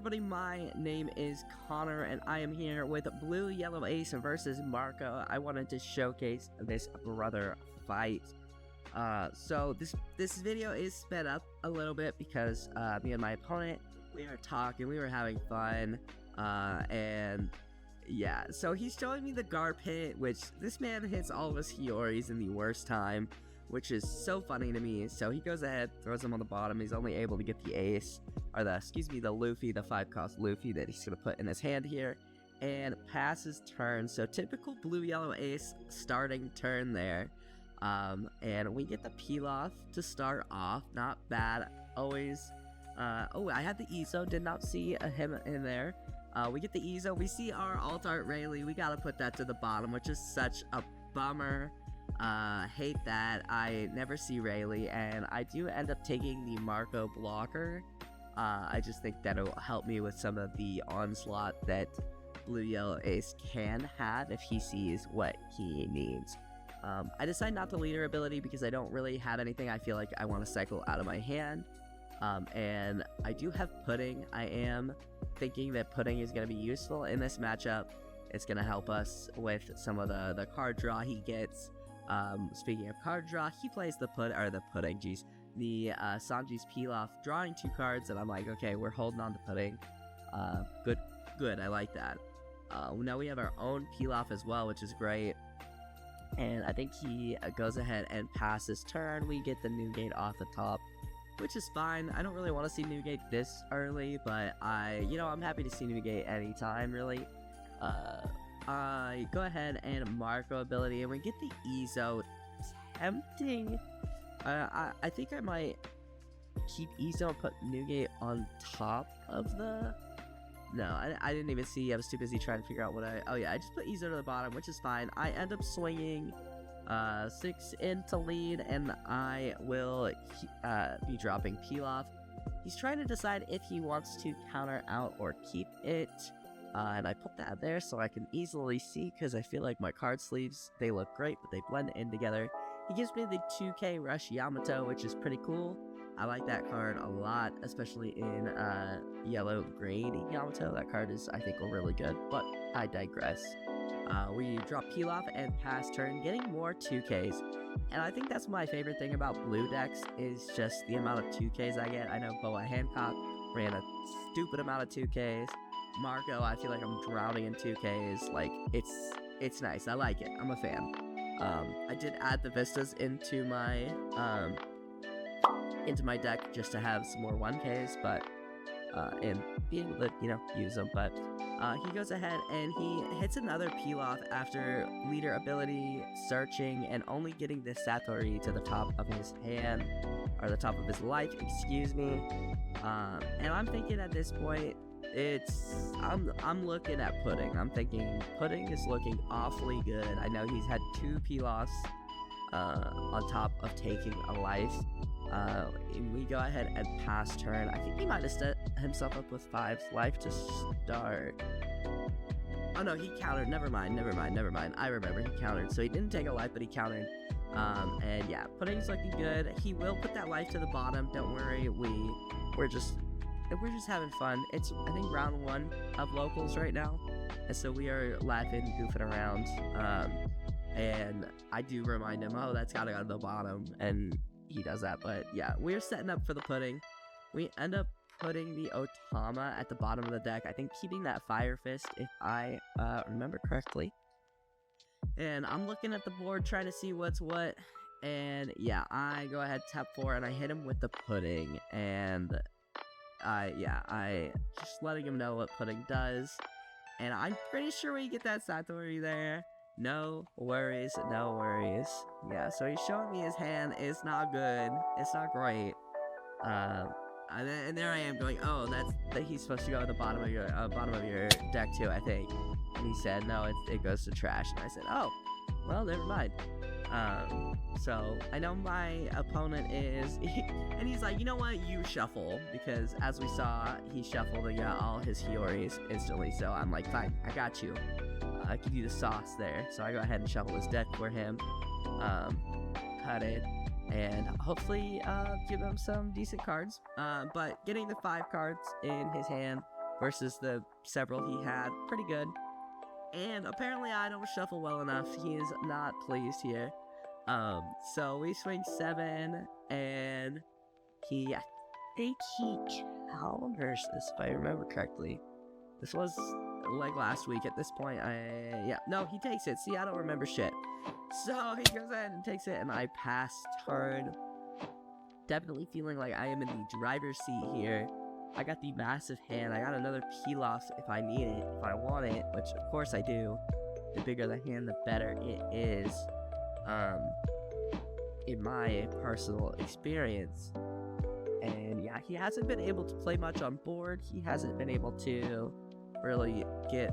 everybody, my name is Connor, and I am here with Blue Yellow Ace versus Marco. I wanted to showcase this brother fight. So this video is sped up a little bit because me and my opponent, we were talking, we were having fun, and yeah, so he's showing me the Garp hit, which this man hits all of his Hioris in the worst time, which is so funny to me. So he goes ahead, throws him on the bottom. He's only able to get the ace, or the Luffy, the 5-cost Luffy that he's gonna put in his hand here, and passes turn. So typical Blue Yellow Ace starting turn there. And we get the peel off to start off. Not bad. Always. Oh, I had the ESO. Did not see him in there. We get the ESO. We see our alt art Rayleigh. We gotta put that to the bottom, which is such a bummer. Hate that. I never see Rayleigh, and I do end up taking the Marco blocker. I just think that'll help me with some of the onslaught that Blue Yellow Ace can have if he sees what he needs. I decide not to leader ability because I don't really have anything I feel like I want to cycle out of my hand. And I do have Pudding. I am thinking that Pudding is going to be useful in this matchup. It's going to help us with some of the card draw he gets. Speaking of card draw, he plays the Sanji's peel off, drawing 2 cards, and I'm like, okay, we're holding on to Pudding. Good, I like that. Now we have our own peel off as well, which is great. And I think he goes ahead and passes turn. We get the Newgate off the top, which is fine. I don't really want to see Newgate this early, but I'm happy to see Newgate anytime, really. I go ahead and Marco ability, and we get the ESO. Tempting. I think I might keep ESO and put Newgate on top of the... No, I didn't even see. I was too busy trying to figure out what I... Oh yeah, I just put ESO to the bottom, which is fine. I end up swinging 6 into lead, and I will be dropping peel off. He's trying to decide if he wants to counter out or keep it. And I put that there so I can easily see, because I feel like my card sleeves, they look great, but they blend in together. He gives me the 2K Rush Yamato, which is pretty cool. I like that card a lot, especially in yellow green Yamato. That card is, I think, really good, but I digress. We drop peel off and pass turn, getting more 2Ks. And I think that's my favorite thing about blue decks, is just the amount of 2Ks I get. I know Boa Hancock ran a stupid amount of 2Ks. Marco, I feel like I'm drowning in 2Ks. Like, it's nice. I like it. I'm a fan. I did add the Vistas into my deck just to have some more 1Ks, but and be able to, use them. But he goes ahead and he hits another peel off after leader ability, searching, and only getting the Satori to the top of his hand, or the top of his life, excuse me. And I'm thinking at this point, I'm looking at Pudding. I'm thinking Pudding is looking awfully good. I know he's had 2 peel-offs on top of taking a life. And we go ahead and pass turn. I think he might have set himself up with 5 life to start. Oh no, he countered. Never mind. I remember, he countered. So he didn't take a life, but he countered. And yeah, Pudding's looking good. He will put that life to the bottom. Don't worry. We're just having fun. It's, I think, round 1 of locals right now, and so we are laughing, goofing around, and I do remind him, oh, that's gotta go to the bottom, and he does that. But yeah, we're setting up for the Pudding. We end up putting the Otama at the bottom of the deck, I think keeping that Fire Fist, if I remember correctly. And I'm looking at the board trying to see what's what, and yeah, I go ahead, tap 4, and I hit him with the Pudding, and I just letting him know what Pudding does, and I'm pretty sure we get that Satori there. No worries. Yeah, so he's showing me his hand. It's not good. It's not great. And there I am going, oh, that he's supposed to go at the bottom of your deck too, I think. And he said, no, it goes to trash. And I said, oh, well, never mind. So I know my opponent is, and he's like, you know what, you shuffle, because as we saw, he shuffled and got all his Hioris instantly. So I'm like, fine, I got you. I give you the sauce there. So I go ahead and shuffle his deck for him, cut it, and hopefully give him some decent cards. But getting the 5 cards in his hand versus the several he had. Pretty good. And apparently I don't shuffle well enough. He is not pleased here. So we swing 7, and I think he counters this, if I remember correctly. This was like last week at this point. No, he takes it. See, I don't remember shit. So he goes ahead and takes it, and I pass turn. Definitely feeling like I am in the driver's seat here. I got the massive hand. I got another peel-off if I need it, if I want it, which of course I do. The bigger the hand, the better it is. In my personal experience. And yeah, he hasn't been able to play much on board. He hasn't been able to really get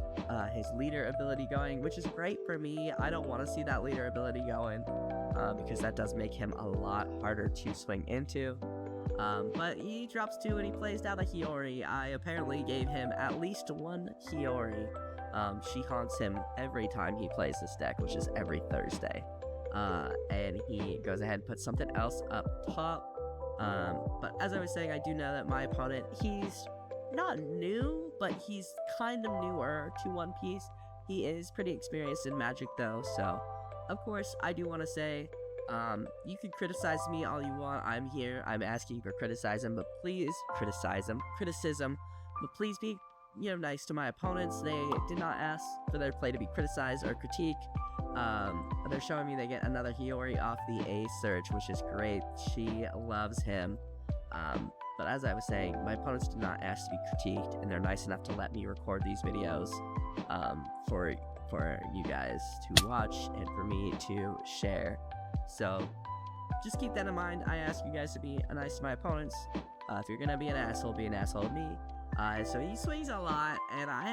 his leader ability going, which is great for me. I don't want to see that leader ability going because that does make him a lot harder to swing into. But he drops 2 and he plays down a Hiyori. I apparently gave him at least 1 Hiyori. She haunts him every time he plays this deck, which is every Thursday. And he goes ahead and puts something else up top. But as I was saying, I do know that my opponent, he's not new, but he's kind of newer to One Piece. He is pretty experienced in Magic though, so of course I do want to say, you can criticize me all you want. I'm here, I'm asking for criticism, but please criticism, but please be, nice to my opponents. They did not ask for their play to be criticized or critiqued. They're showing me they get another Hiyori off the A Search, which is great. She loves him. But as I was saying, my opponents did not ask to be critiqued, and they're nice enough to let me record these videos for you guys to watch and for me to share. So just keep that in mind. I ask you guys to be nice to my opponents. If you're gonna be an asshole to me. So he swings a lot, and I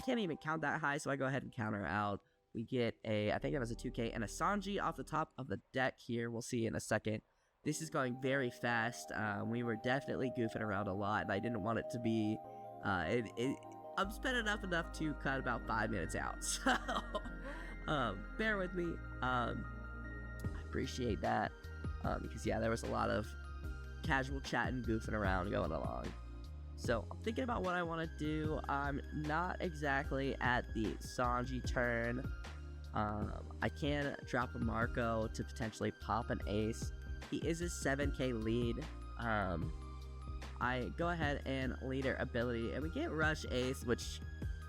can't even count that high, so I go ahead and counter out. We get I think it was a 2K and a Sanji off the top of the deck here. We'll see in a second. This is going very fast. We were definitely goofing around a lot, and I didn't want it to be, I'm spending up enough to cut about 5 minutes out. So, bear with me. I appreciate that. Because yeah, there was a lot of casual chatting, goofing around going along. So I'm thinking about what I want to do. I'm not exactly at the Sanji turn. I can drop a Marco to potentially pop an ace. He is a 7k lead. I go ahead and leader ability, and we get Rush Ace, which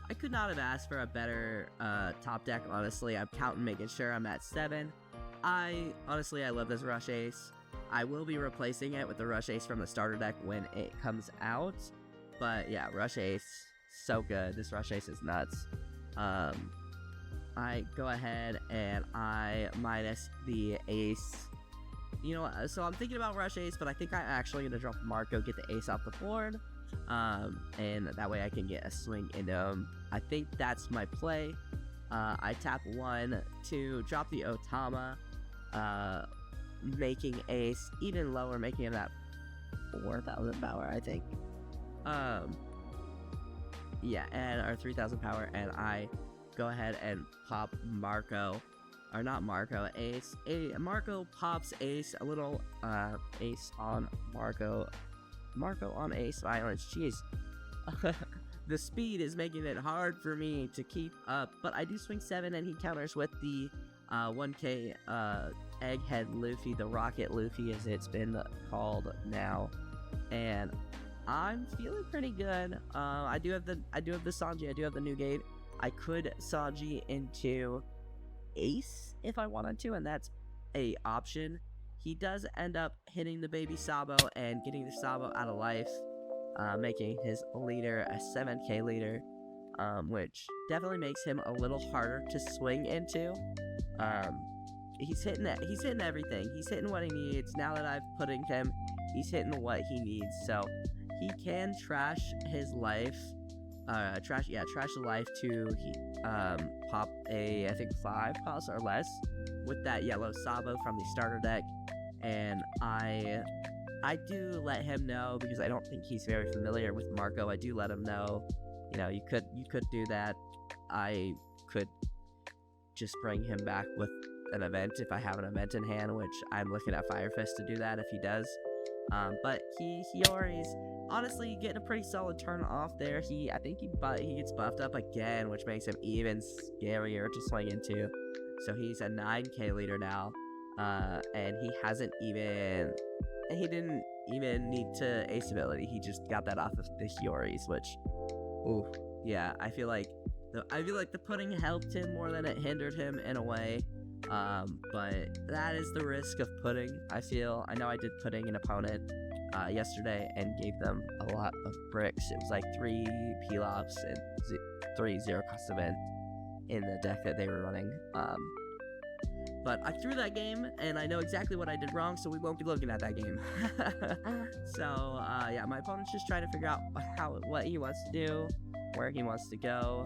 I could not have asked for a better top deck, honestly. I'm counting, making sure I'm at 7. I love this Rush Ace. I will be replacing it with the Rush Ace from the starter deck when it comes out. But yeah, Rush Ace, so good. This Rush Ace is nuts. I go ahead and I minus the ace. You know what? So I'm thinking about Rush Ace, but I think I'm actually going to drop Marco, get the ace off the board. And that way I can get a swing into him. I think that's my play. I tap 1 to drop the Otama, making ace even lower, making him that 4,000 power, I think. Yeah, and our 3,000 power, and I go ahead and pop Marco, or not Marco, ace. Marco pops ace, a little ace on Marco on ace violence. Jeez. The speed is making it hard for me to keep up, but I do swing 7, and he counters with the 1k Egghead Luffy, the Rocket Luffy as it's been called now, and I'm feeling pretty good. I do have the Sanji, I do have the new gate. I could Sanji into ace if I wanted to, and that's a option. He does end up hitting the baby Sabo and getting the Sabo out of life, making his leader a 7k leader, which definitely makes him a little harder to swing into. He's hitting everything. He's hitting what he needs. Now that I've putting him, he's hitting what he needs. So he can trash his life. Trash the life to pop a, I think, 5 cost or less with that yellow Sabo from the starter deck. And I do let him know, because I don't think he's very familiar with Marco. I do let him know, you could do that. I could just bring him back with an event if I have an event in hand, which I'm looking at Fire Fist to do that if he does. But he Hiyori's honestly getting a pretty solid turn off there. I think he gets buffed up again, which makes him even scarier to swing into. So he's a 9k leader now, and he didn't even need to ace ability. He just got that off of the Hioris, which, ooh, yeah, I feel like the pudding helped him more than it hindered him in a way. But that is the risk of pudding. I know I did pudding an opponent yesterday and gave them a lot of bricks. It was like 3 P-Lops and 3 0 custom in the deck that they were running. But I threw that game, and I know exactly what I did wrong, so we won't be looking at that game. So, yeah, my opponent's just trying to figure out what he wants to do, where he wants to go.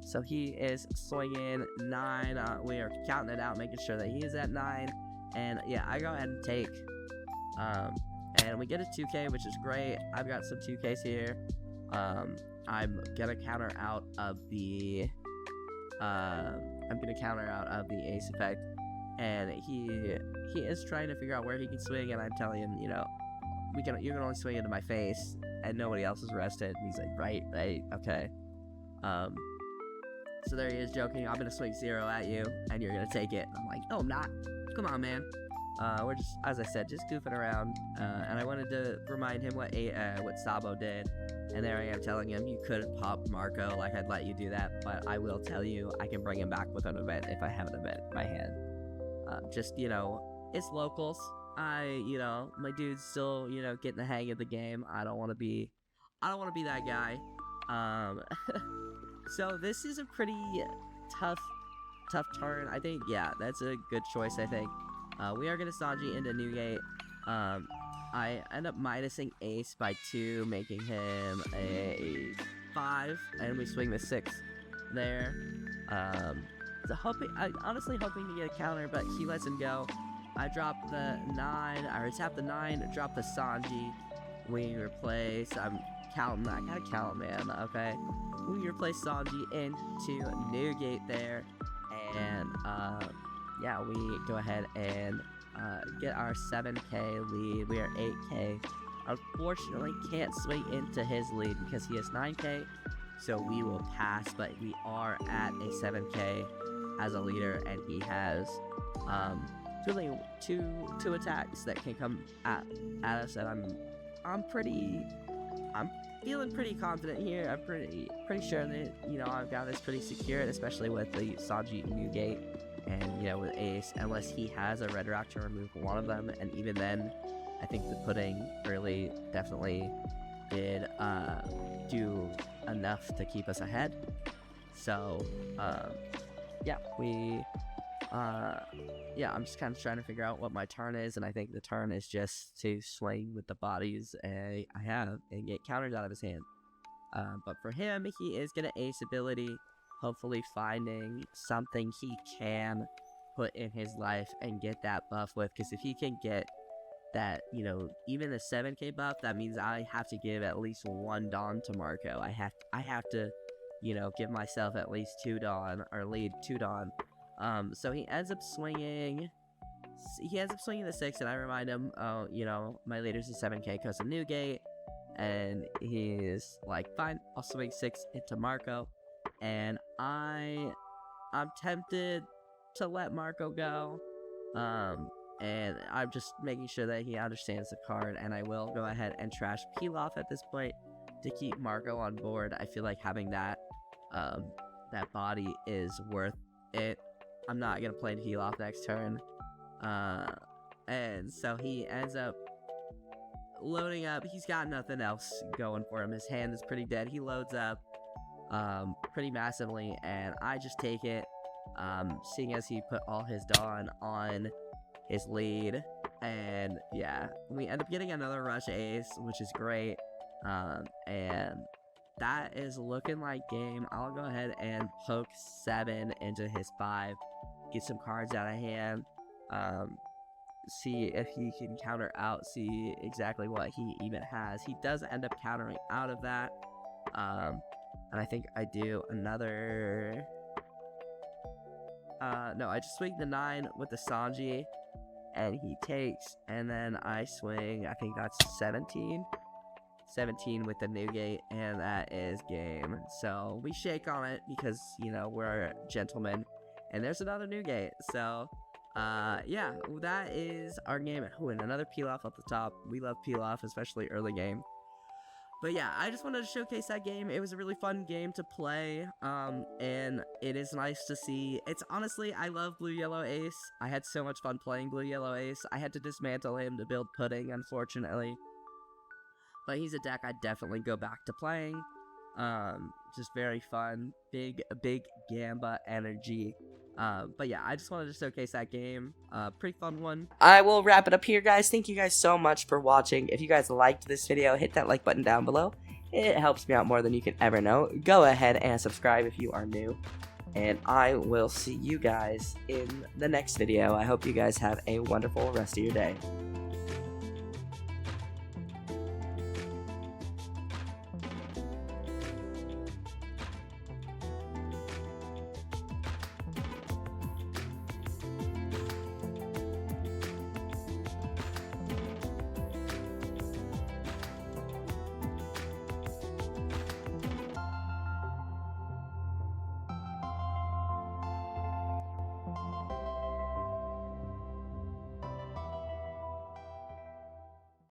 So he is swinging 9. We are counting it out, making sure that he is at 9. And, yeah, I go ahead and take. And we get a 2k, which is great. I've got some 2ks here. I'm gonna counter out of the ace effect, and he is trying to figure out where he can swing, and I'm telling him, you know, you can only swing into my face, and nobody else is rested. And he's like, right, okay. So there he is joking, I'm gonna swing 0 at you, and you're gonna take it. And I'm like, no, I'm not. Come on, man. We're just, as I said, just goofing around, and I wanted to remind him what Sabo did, and there I am telling him, you could pop Marco, like I'd let you do that, but I will tell you, I can bring him back with an event if I have an event in my hand. Just, you know, it's locals. My dude's still, you know, getting the hang of the game. I don't want to be that guy. So this is a pretty tough turn. I think, yeah, that's a good choice, I think. We are going to Sanji into Newgate. I end up minusing ace by 2, making him a 5, and we swing the 6 there. So honestly hoping to get a counter, but he lets him go. I drop the 9, I tap the 9, drop the Sanji. We replace, I'm counting, I gotta count, man, okay? We replace Sanji into Newgate there, and, yeah, we go ahead and get our 7k lead. We are 8k. Unfortunately, can't swing into his lead because he has 9k, so we will pass, but we are at a 7k as a leader, and he has really two attacks that can come at us, and I'm feeling pretty confident here. I'm pretty sure that, you know, I've got this pretty secured, especially with the Sanji Newgate. And, you know, with ace, unless he has a red rock to remove one of them, and even then, I think the pudding really definitely did do enough to keep us ahead. So, yeah, I'm just kind of trying to figure out what my turn is, and I think the turn is just to swing with the bodies I have and get counters out of his hand. But for him, he is going to ace ability, hopefully finding something he can put in his life and get that buff with, because if he can get that, you know, even a 7k buff, that means I have to give at least 1 Dawn to Marco. I have to, you know, give myself at least 2 Dawn, or lead 2 Dawn. So he ends up swinging the 6, and I remind him, oh, you know, my leader's a 7k because of Newgate, and he's like, fine, I'll swing 6 into Marco. And I'm tempted to let Marco go, and I'm just making sure that he understands the card, and I will go ahead and trash Pilaf at this point to keep Marco on board. I feel like having that body is worth it. I'm not gonna play Pilaf next turn, and so he ends up loading up. He's got nothing else going for him. His hand is pretty dead. He loads up pretty massively, and I just take it, seeing as he put all his Dawn on his lead, and yeah, we end up getting another rush ace, which is great, and that is looking like game. I'll go ahead and poke 7 into his 5, get some cards out of hand, see if he can counter out, see exactly what he even has. He does end up countering out of that, and I think I do another... no, I just swing the 9 with the Sanji, and he takes, and then I swing, I think that's 17. 17 with the Newgate, and that is game. So we shake on it because, you know, we're gentlemen. And there's another Newgate. So, yeah, that is our game. Oh, and another peel-off at the top. We love peel-off, especially early game. But yeah, I just wanted to showcase that game. It was a really fun game to play, and it is nice to see. It's honestly, I love Blue Yellow Ace. I had so much fun playing Blue Yellow Ace. I had to dismantle him to build Pudding, unfortunately. But he's a deck I'd definitely go back to playing. Just very fun, big Gamba energy. But yeah, I just wanted to showcase that game. Pretty fun one. I will wrap it up here, guys. Thank you guys so much for watching. If you guys liked this video, hit that like button down below. It helps me out more than you can ever know. Go ahead and subscribe if you are new. And I will see you guys in the next video. I hope you guys have a wonderful rest of your day.